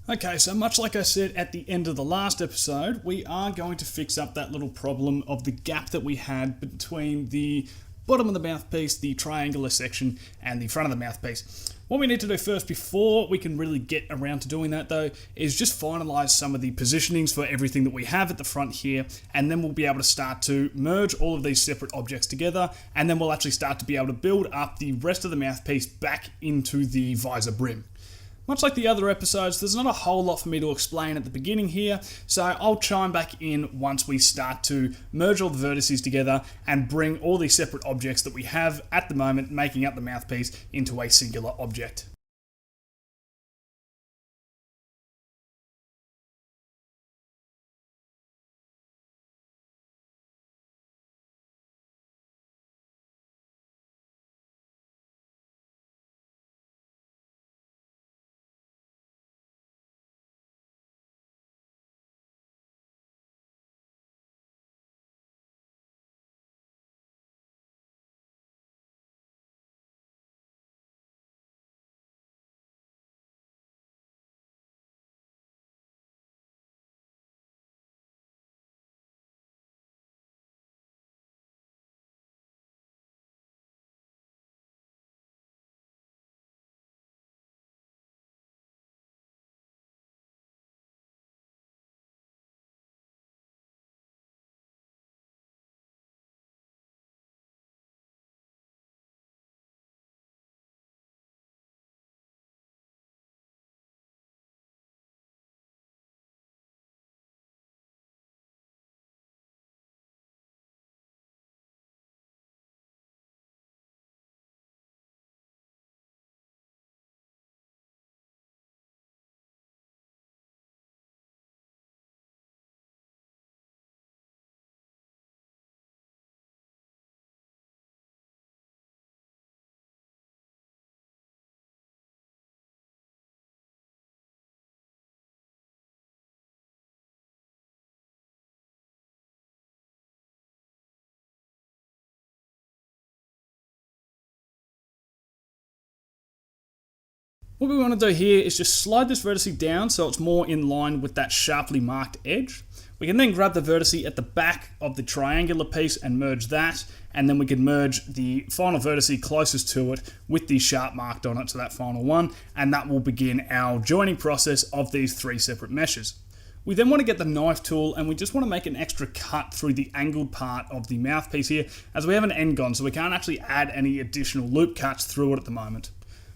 Okay, so much like I said at the end of the last episode, we are going to fix up that little problem of the gap that we had between the bottom of the mouthpiece, the triangular section, and the front of the mouthpiece. What we need to do first, before we can really get around to doing that though, is just finalize some of the positionings for everything that we have at the front here, and then we'll be able to start to merge all of these separate objects together, and then we'll actually start to be able to build up the rest of the mouthpiece back into the visor brim. Much like the other episodes, there's not a whole lot for me to explain at the beginning here, so I'll chime back in once we start to merge all the vertices together and bring all these separate objects that we have at the moment making up the mouthpiece into a singular object. What we want to do here is just slide this vertice down so it's more in line with that sharply marked edge. We can then grab the vertice at the back of the triangular piece and merge that, and then we can merge the final vertice closest to it with the sharp marked on it, so that final one, and that will begin our joining process of these three separate meshes. We then want to get the knife tool and we just want to make an extra cut through the angled part of the mouthpiece here, as we have an end gone, so we can't actually add any additional loop cuts through it at the moment.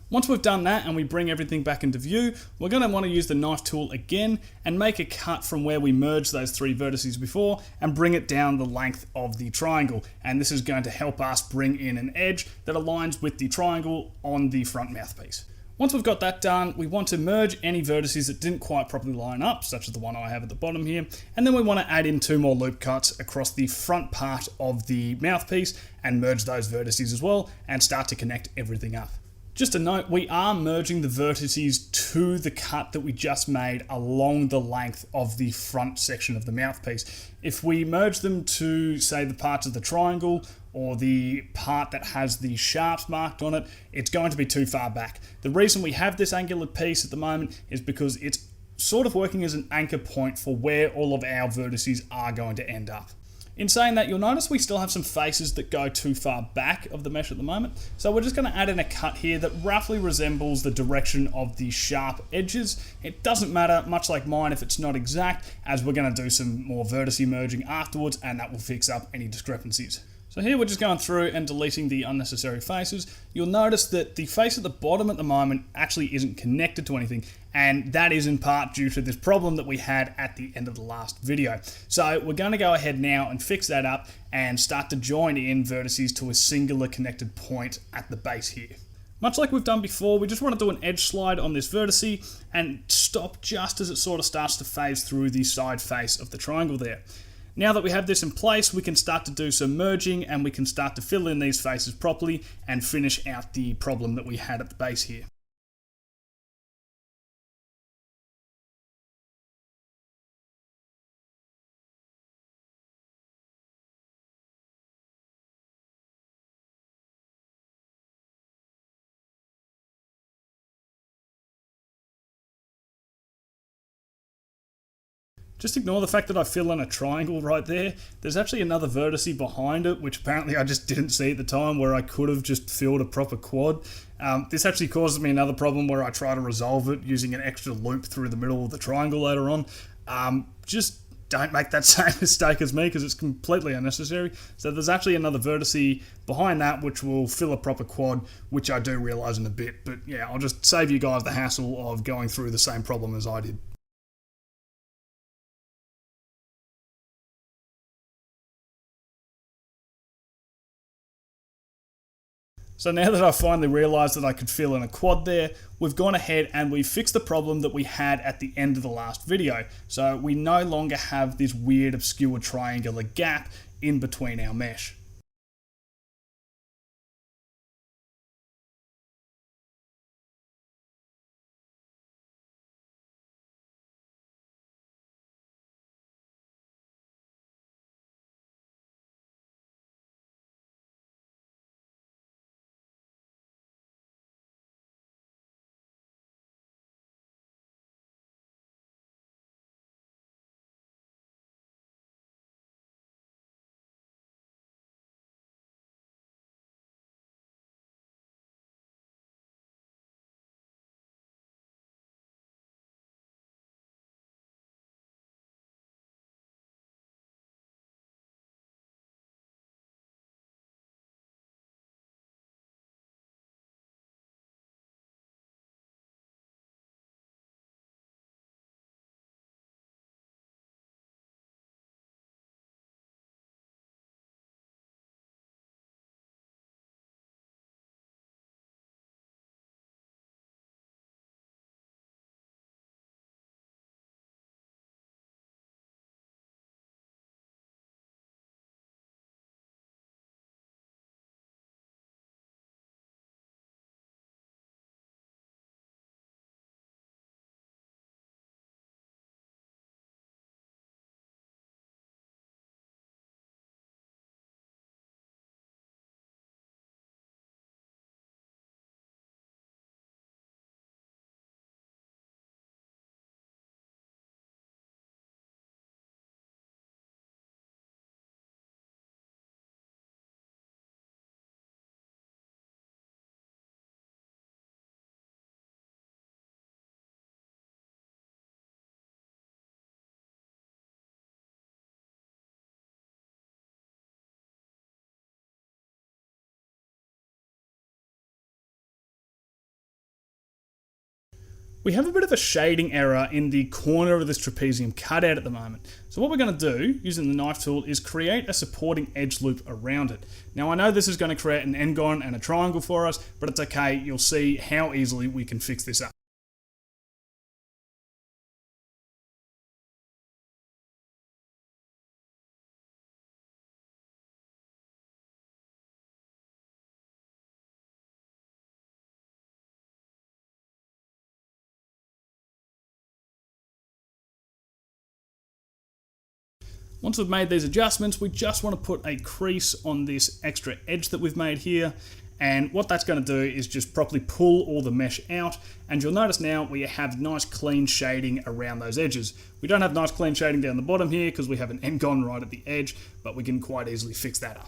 Once we've done that and we bring everything back into view, we're going to want to use the knife tool again and make a cut from where we merged those three vertices before and bring it down the length of the triangle. And this is going to help us bring in an edge that aligns with the triangle on the front mouthpiece. Once we've got that done, we want to merge any vertices that didn't quite properly line up, such as the one I have at the bottom here, and then we want to add in two more loop cuts across the front part of the mouthpiece and merge those vertices as well and start to connect everything up. Just a note, we are merging the vertices to the cut that we just made along the length of the front section of the mouthpiece. If we merge them to, say, the parts of the triangle or the part that has the sharps marked on it, it's going to be too far back. The reason we have this angular piece at the moment is because it's sort of working as an anchor point for where all of our vertices are going to end up. In saying that, you'll notice we still have some faces that go too far back of the mesh at the moment. So we're just going to add in a cut here that roughly resembles the direction of the sharp edges. It doesn't matter, much like mine, if it's not exact, as we're going to do some more vertice merging afterwards, and that will fix up any discrepancies. So here we're just going through and deleting the unnecessary faces. You'll notice that the face at the bottom at the moment actually isn't connected to anything, and that is in part due to this problem that we had at the end of the last video. So we're going to go ahead now and fix that up and start to join in vertices to a singular connected point at the base here. Much like we've done before, we just want to do an edge slide on this vertice and stop just as it sort of starts to phase through the side face of the triangle there. Now that we have this in place, we can start to do some merging and we can start to fill in these faces properly and finish out the problem that we had at the base here. Just ignore the fact that I fill in a triangle right there. There's actually another vertice behind it, which apparently I just didn't see at the time, where I could have just filled a proper quad. This actually causes me another problem where I try to resolve it using an extra loop through the middle of the triangle later on. Just don't make that same mistake as me, because it's completely unnecessary. So there's actually another vertice behind that which will fill a proper quad, which I do realise in a bit. But yeah, I'll just save you guys the hassle of going through the same problem as I did. So now that I've finally realised that I could fill in a quad there, we've gone ahead and we've fixed the problem that we had at the end of the last video. So we no longer have this weird obscure triangular gap in between our mesh. We have a bit of a shading error in the corner of this trapezium cutout at the moment. So what we're going to do, using the knife tool, is create a supporting edge loop around it. Now I know this is going to create an n-gon and a triangle for us, but it's okay, you'll see how easily we can fix this up. Once we've made these adjustments, we just want to put a crease on this extra edge that we've made here. And what that's going to do is just properly pull all the mesh out. And you'll notice now we have nice clean shading around those edges. We don't have nice clean shading down the bottom here because we have an n-gon right at the edge, but we can quite easily fix that up.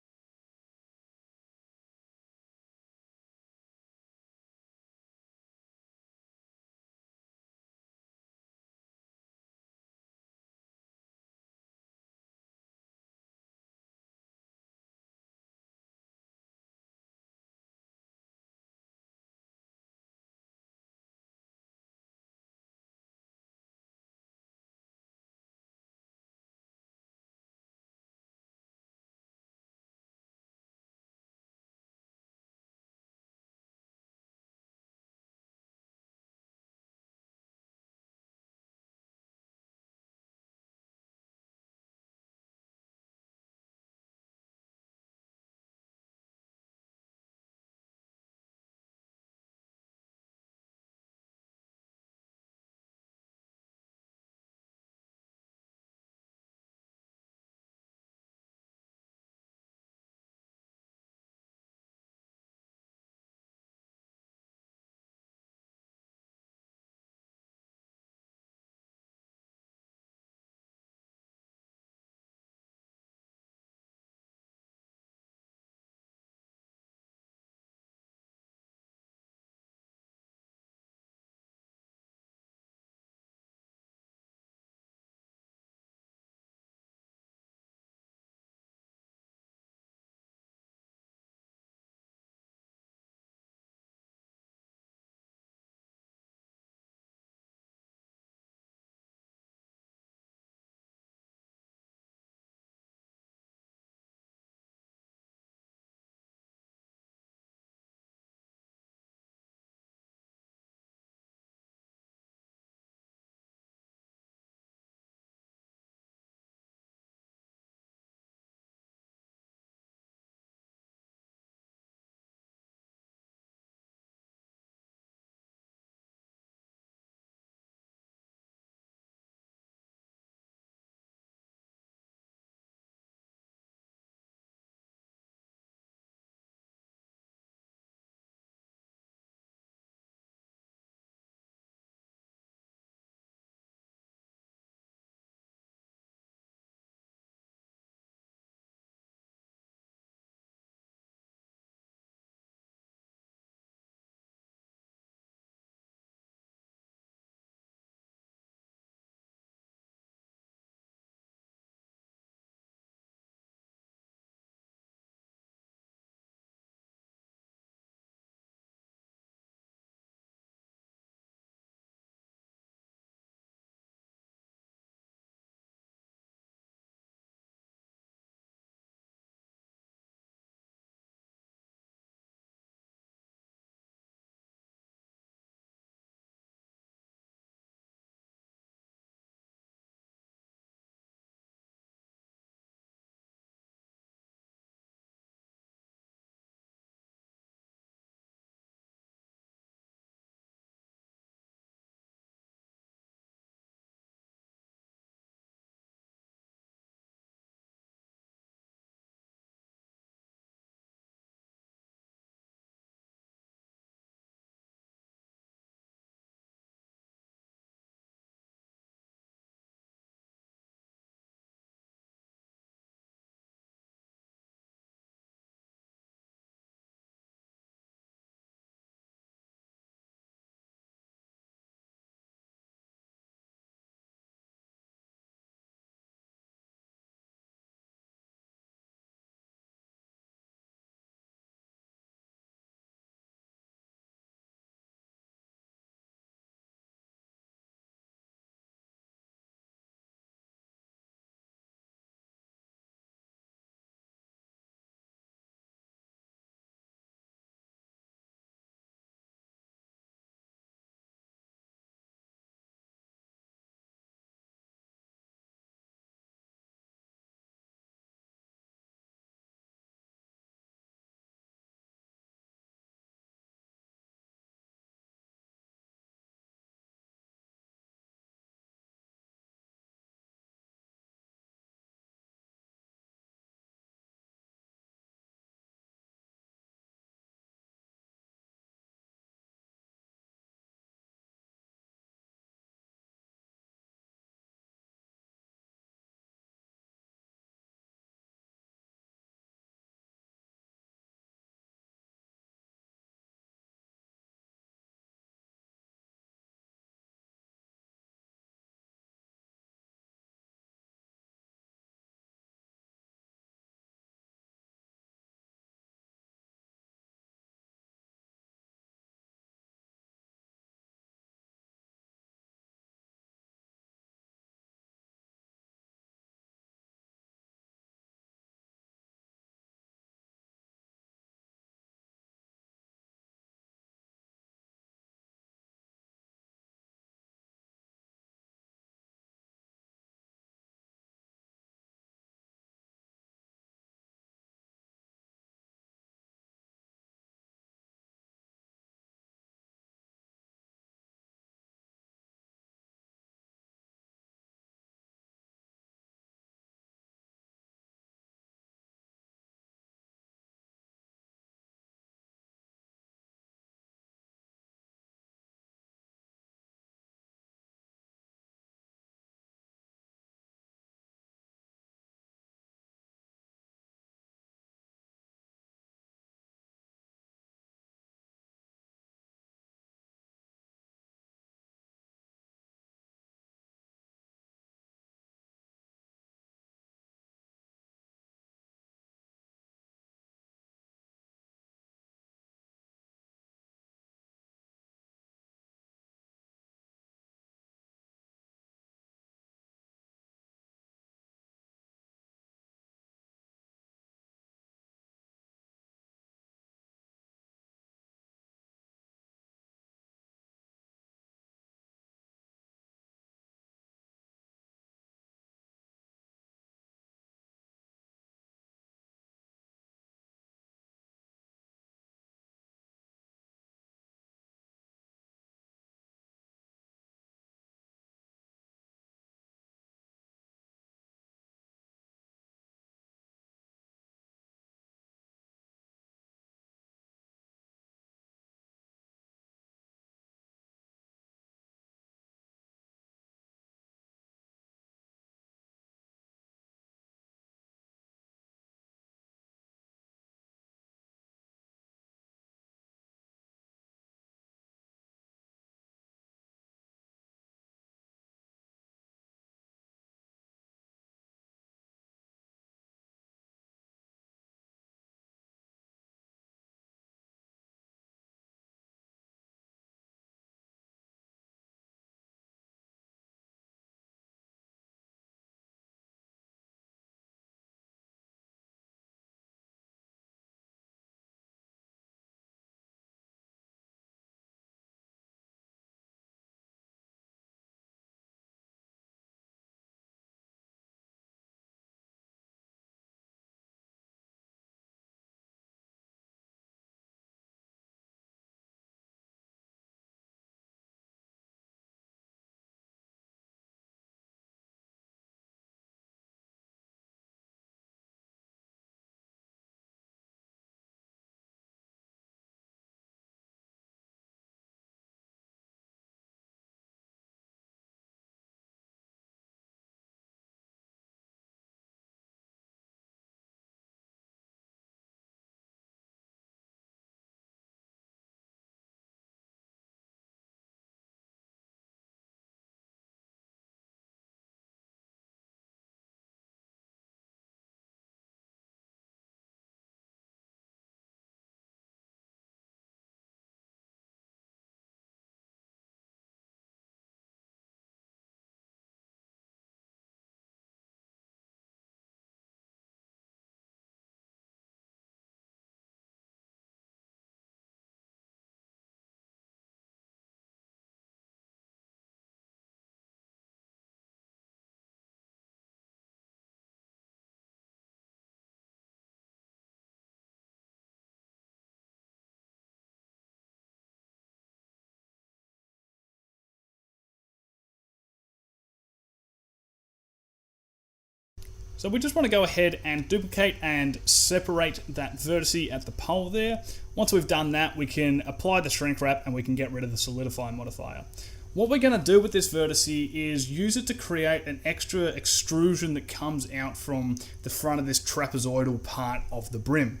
So we just want to go ahead and duplicate and separate that vertex at the pole there. Once we've done that, we can apply the shrink wrap and we can get rid of the solidify modifier. What we're going to do with this vertex is use it to create an extra extrusion that comes out from the front of this trapezoidal part of the brim.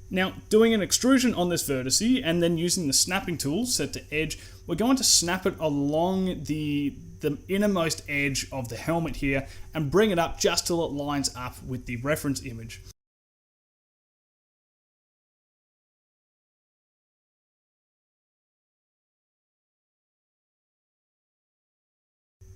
Now, doing an extrusion on this vertex and then using the snapping tool set to edge, we're going to snap it along the innermost edge of the helmet here and bring it up just till it lines up with the reference image.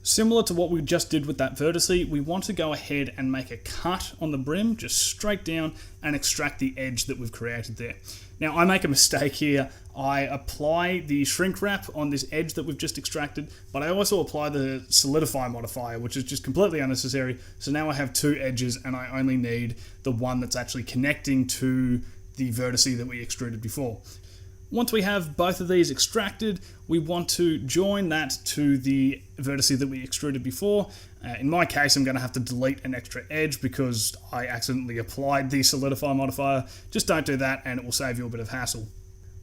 Similar to what we just did with that vertex, we want to go ahead and make a cut on the brim, just straight down, and extract the edge that we've created there. Now, I make a mistake here. I apply the shrink wrap on this edge that we've just extracted, but I also apply the solidify modifier, which is just completely unnecessary. So now I have two edges, and I only need the one that's actually connecting to the vertex that we extruded before. Once we have both of these extracted, we want to join that to the vertex that we extruded before. In my case, I'm going to have to delete an extra edge because I accidentally applied the solidify modifier. Just don't do that and it will save you a bit of hassle.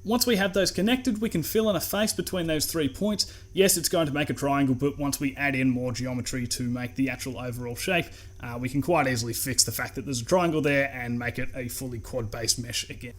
Once we have those connected, we can fill in a face between those 3 points. Yes, it's going to make a triangle, but once we add in more geometry to make the actual overall shape, we can quite easily fix the fact that there's a triangle there and make it a fully quad-based mesh again.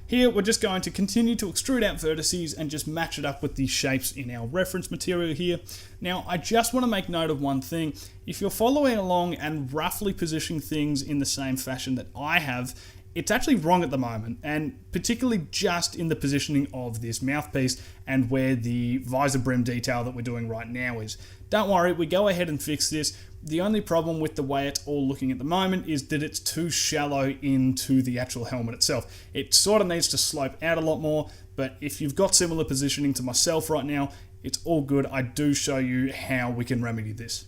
Here, we're just going to continue to extrude out vertices and just match it up with the shapes in our reference material here. Now, I just want to make note of one thing. If you're following along and roughly positioning things in the same fashion that I have, it's actually wrong at the moment, and particularly just in the positioning of this mouthpiece and where the visor brim detail that we're doing right now is. Don't worry, we go ahead and fix this. The only problem with the way it's all looking at the moment is that it's too shallow into the actual helmet itself. It sort of needs to slope out a lot more, but if you've got similar positioning to myself right now, it's all good. I do show you how we can remedy this.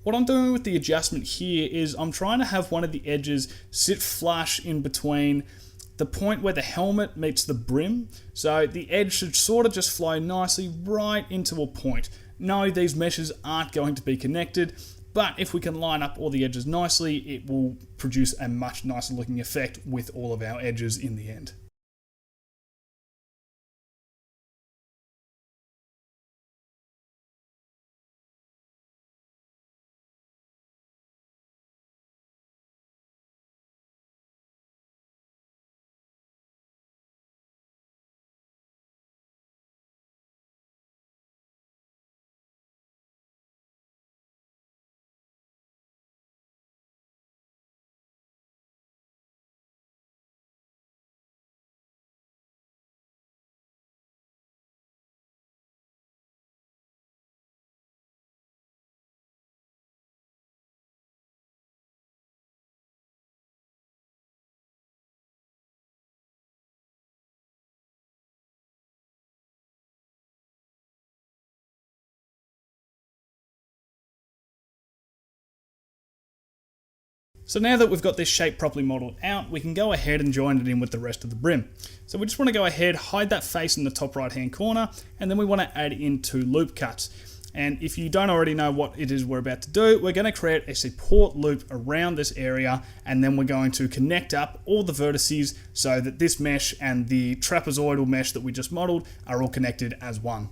What I'm doing with the adjustment here is I'm trying to have one of the edges sit flush in between the point where the helmet meets the brim. So the edge should sort of just flow nicely right into a point. No, these meshes aren't going to be connected, but if we can line up all the edges nicely, it will produce a much nicer looking effect with all of our edges in the end. So now that we've got this shape properly modeled out, we can go ahead and join it in with the rest of the brim. So we just want to go ahead, hide that face in the top right hand corner, and then we want to add in 2 loop cuts. And if you don't already know what it is we're about to do, we're going to create a support loop around this area, and then we're going to connect up all the vertices so that this mesh and the trapezoidal mesh that we just modeled are all connected as one.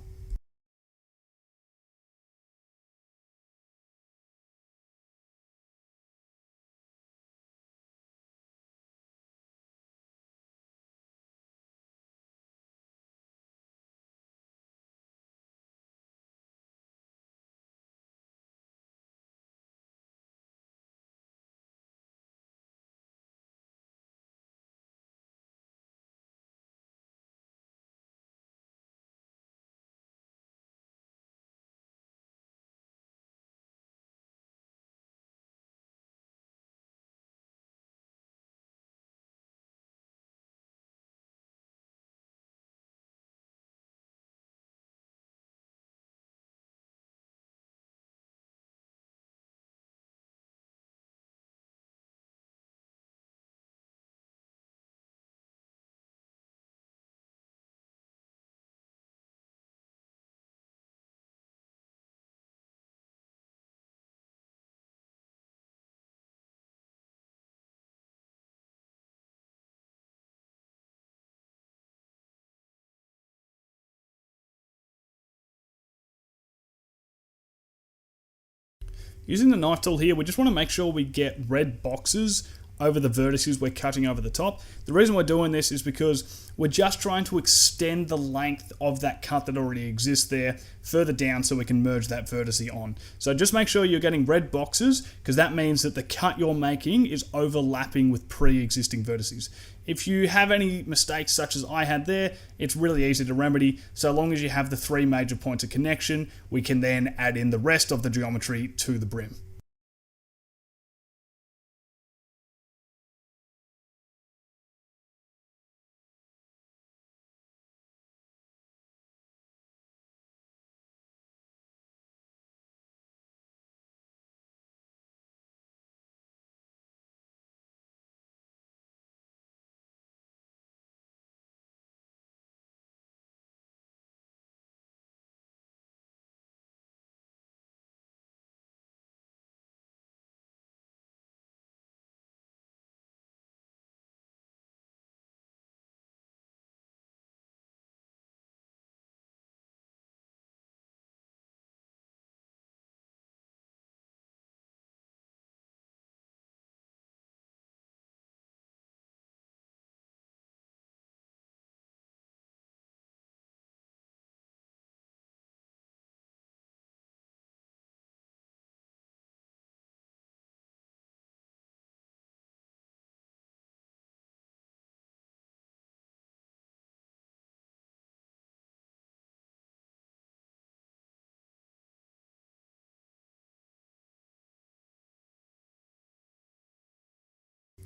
Using the knife tool here, we just want to make sure we get red boxes over the vertices we're cutting over the top. The reason we're doing this is because we're just trying to extend the length of that cut that already exists there further down so we can merge that vertice on. So just make sure you're getting red boxes, because that means that the cut you're making is overlapping with pre-existing vertices. If you have any mistakes such as I had there, it's really easy to remedy. So long as you have the 3 major points of connection, we can then add in the rest of the geometry to the brim.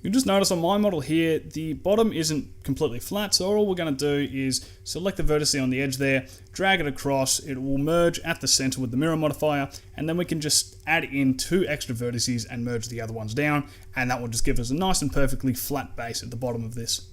You'll just notice on my model here, the bottom isn't completely flat, so all we're going to do is select the vertex on the edge there, drag it across, it will merge at the center with the mirror modifier, and then we can just add in 2 extra vertices and merge the other ones down, and that will just give us a nice and perfectly flat base at the bottom of this.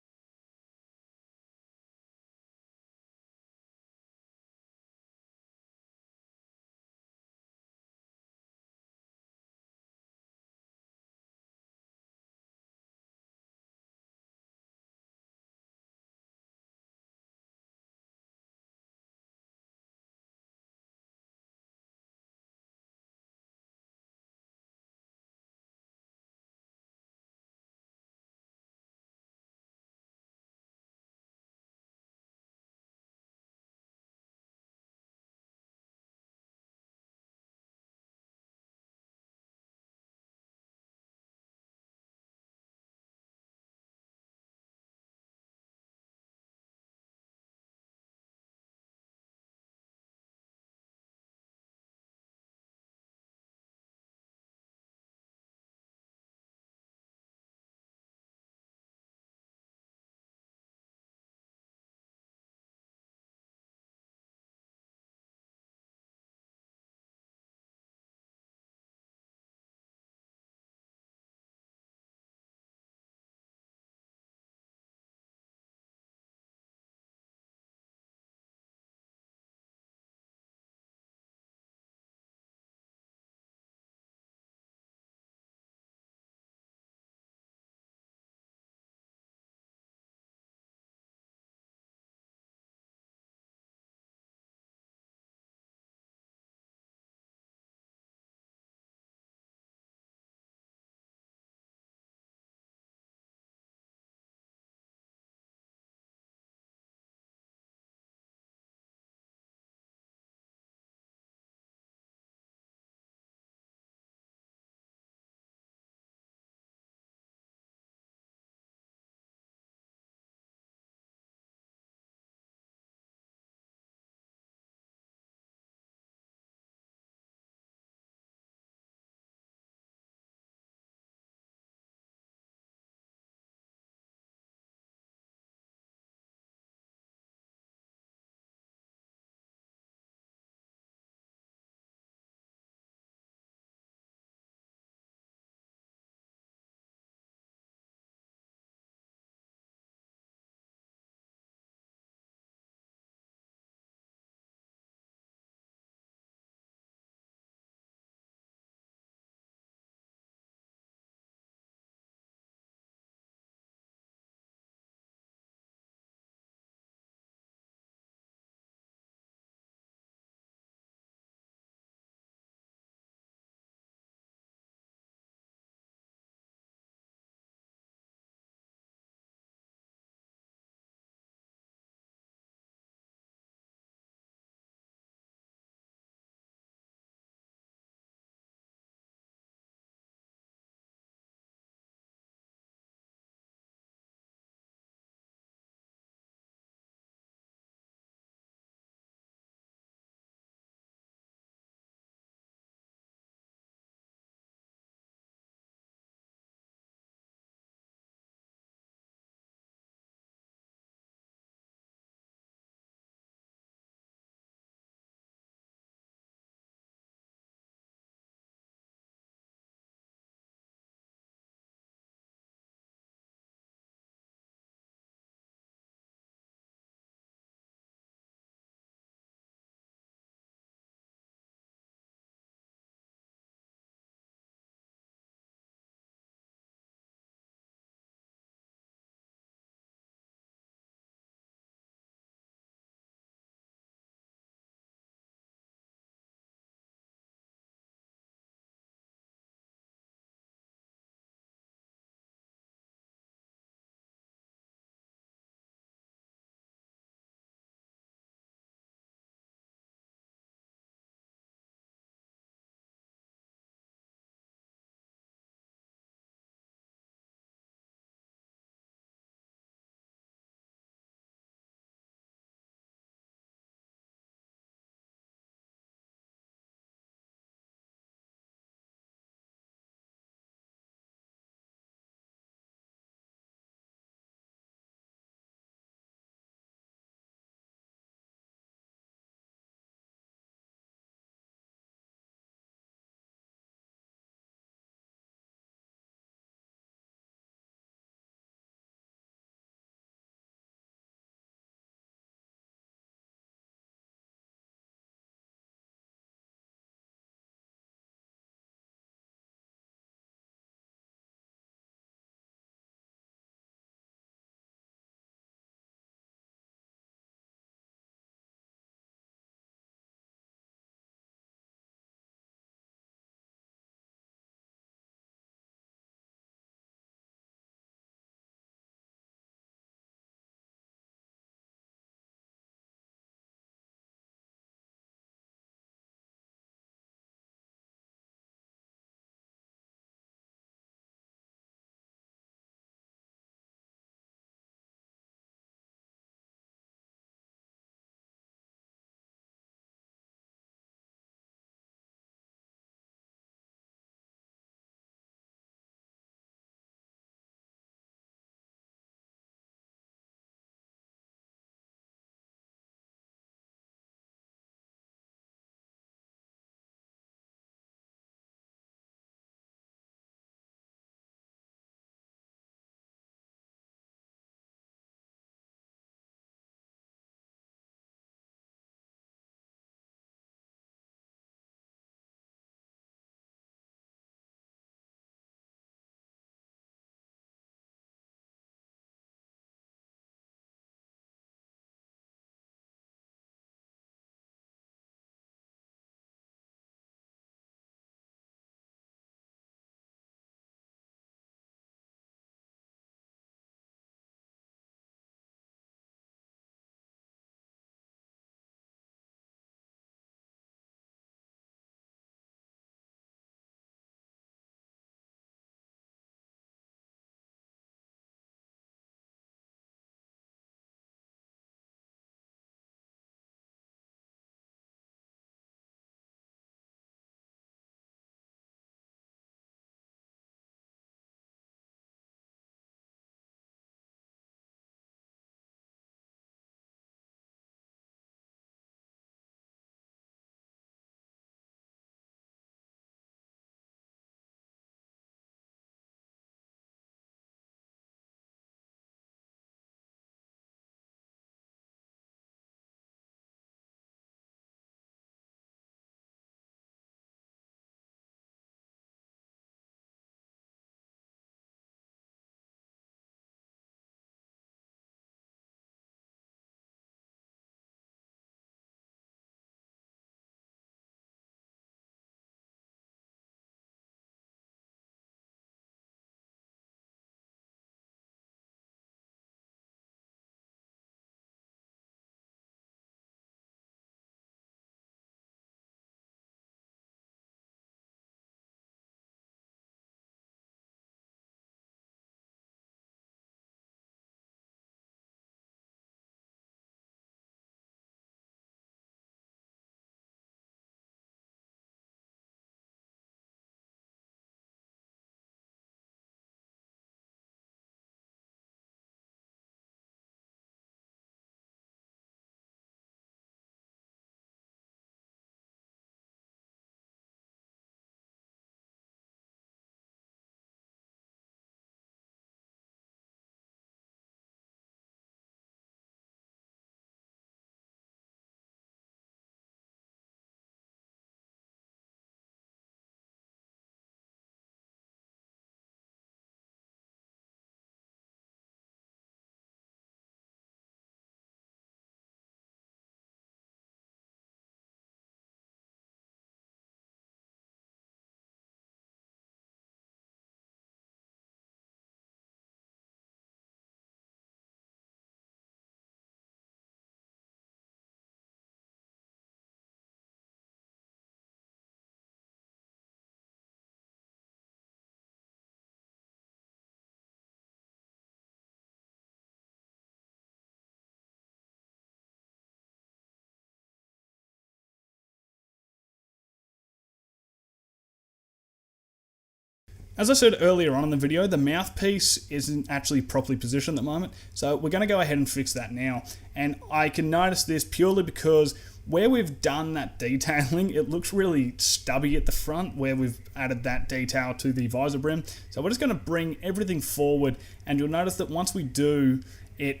As I said earlier on in the video, the mouthpiece isn't actually properly positioned at the moment, so we're going to go ahead and fix that now. And I can notice this purely because where we've done that detailing, it looks really stubby at the front where we've added that detail to the visor brim. So we're just going to bring everything forward, and you'll notice that once we do, it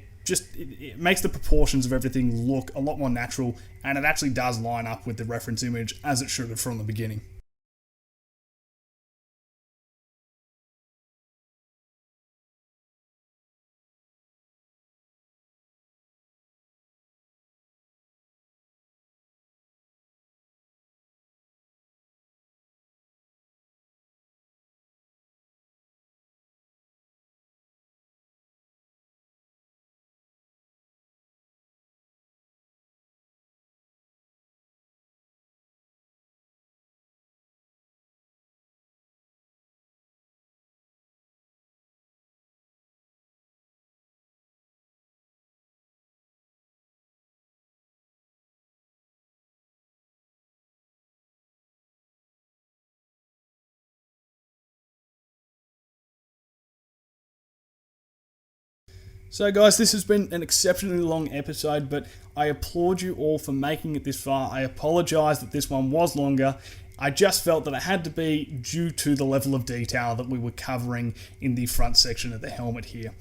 makes the proportions of everything look a lot more natural, and it actually does line up with the reference image as it should have from the beginning. So guys, this has been an exceptionally long episode, but I applaud you all for making it this far. I apologise that this one was longer. I just felt that it had to be due to the level of detail that we were covering in the front section of the helmet here.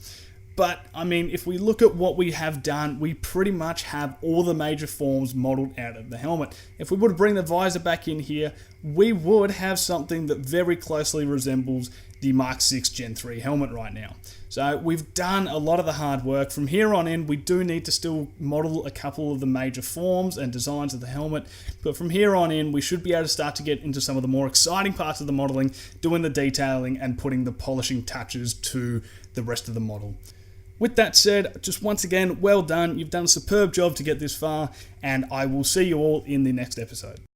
But, I mean, if we look at what we have done, we pretty much have all the major forms modelled out of the helmet. If we were to bring the visor back in here, we would have something that very closely resembles the Mark 6 Gen 3 helmet right now. So we've done a lot of the hard work. From here on in, we do need to still model a couple of the major forms and designs of the helmet, but from here on in, we should be able to start to get into some of the more exciting parts of the modelling, doing the detailing and putting the polishing touches to the rest of the model. With that said, just once again, well done. You've done a superb job to get this far, and I will see you all in the next episode.